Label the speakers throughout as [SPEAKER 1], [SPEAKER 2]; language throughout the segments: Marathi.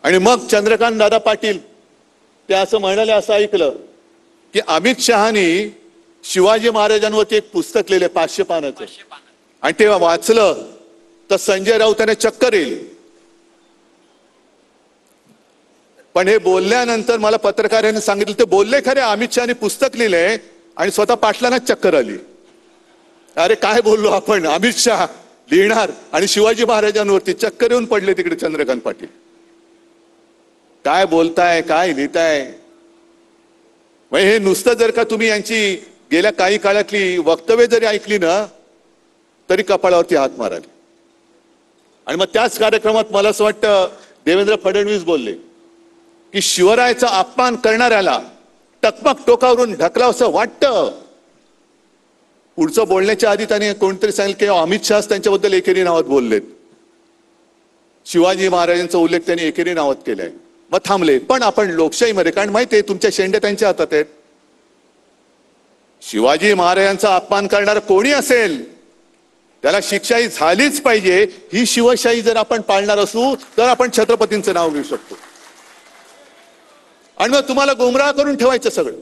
[SPEAKER 1] आणि मग चंद्रकांत दादा पाटील ते असं म्हणाले, असं ऐकलं की अमित शहानी शिवाजी महाराजांवरती एक पुस्तक लिहिले 500 पानाचं, आणि ते वाचलं तर संजय राऊतांना चक्कर येईल. पण हे बोलल्यानंतर मला पत्रकारांनी सांगितलं, ते बोलले खरे अमित शहानी पुस्तक लिहिलंय आणि स्वतः पाटलांना चक्कर आली. अरे काय बोललो आपण, अमित शहा लिहिणार आणि शिवाजी महाराजांवरती चक्कर येऊन पडले तिकडे चंद्रकांत पाटील. काय बोलताय, काय लिहिताय? हे नुसतं जर का तुम्ही यांची गेल्या काही काळातली वक्तव्य जरी ऐकली ना तरी कपाळावरती हात माराल. आणि मग त्याच कार्यक्रमात मला असं वाटतं देवेंद्र फडणवीस बोलले की शिवरायाचा अपमान करणाऱ्याला टकमक टोकावरून ढकलावं असं वाटतं. पुढचं बोलण्याच्या आधी त्याने कोणतरी सांगितलं की अमित शहा त्यांच्याबद्दल एकेरी नावात बोललेत, शिवाजी महाराजांचा उल्लेख त्यांनी एकेरी नावात केलाय. मग थांबले. पण आपण लोकशाहीमध्ये, कारण माहिती आहे तुमच्या शेंड्या त्यांच्या हातात आहेत, शिवाजी महाराजांचा अपमान करणारा कोणी असेल त्याला शिक्षाही झालीच पाहिजे. ही शिवशाही जर आपण पाळणार असू तर आपण छत्रपतींचं नाव घेऊ शकतो. आणि मग तुम्हाला गुमराह करून ठेवायचं सगळं,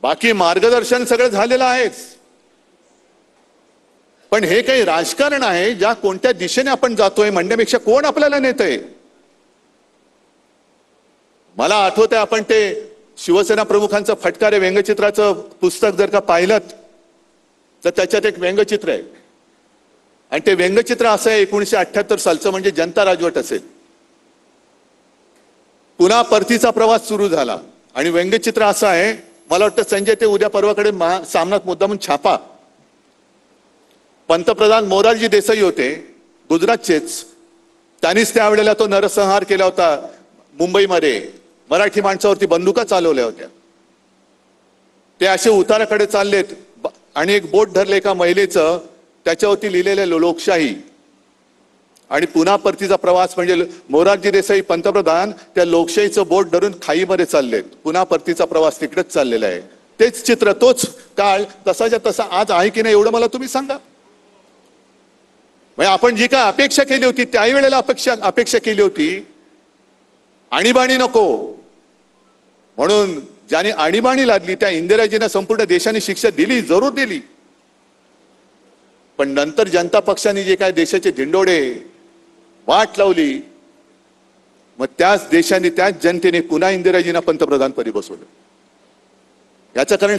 [SPEAKER 1] बाकी मार्गदर्शन सगळं झालेलं आहेच. पण हे काही राजकारण आहे, ज्या कोणत्या दिशेने आपण जातोय म्हणण्यापेक्षा कोण आपल्याला नेतंय. मला आठवत आहे, आपण ते शिवसेना प्रमुखांचं फटकारे व्यंगचित्राचं पुस्तक जर का पाहिलं तर त्याच्यात एक व्यंगचित्र आहे, आणि ते व्यंगचित्र असं आहे 1978 सालचं, म्हणजे जनता राजवट असेल. पुन्हा परतीचा प्रवास सुरू झाला आणि व्यंगचित्र असं आहे, मला वाटतं संजय ते उद्या परवाकडे सामनात मुद्दामून छापा. पंतप्रधान मोरारजी देसाई होते गुजरातचेच, त्यांनीच त्यावेळेला तो नरसंहार केला होता मुंबईमध्ये, मराठी माणसावरती बंदुका चालवल्या होत्या. ते असे उताराकडे चाललेत आणि एक बोट धरले एका महिलेचं, त्याच्यावरती लिहिलेले लोकशाही आणि पुन्हा परतीचा प्रवास, म्हणजे मोरारजी देसाई पंतप्रधान त्या लोकशाहीचं बोट धरून खाईमध्ये चाललेत. पुन्हा परतीचा प्रवास तिकडेच चाललेला आहे. तेच चित्र, तोच काळ तसाच्या तसा आज आहे की नाही एवढं मला तुम्ही सांगा. म्हणजे आपण जी काय अपेक्षा केली होती त्यावेळेला अपेक्षा केली होती आणीबाणी नको म्हणून, ज्याने आणीबाणी लादली त्या इंदिराजींना संपूर्ण देशाने शिक्षा दिली, जरूर दिली. पण नंतर जनता पक्षाने जे काय देशाचे धिंडोडे वाट लावली, मग त्याच देशाने त्याच जनतेने पुन्हा इंदिराजींना पंतप्रधानपदी बसवलं. याचं कारण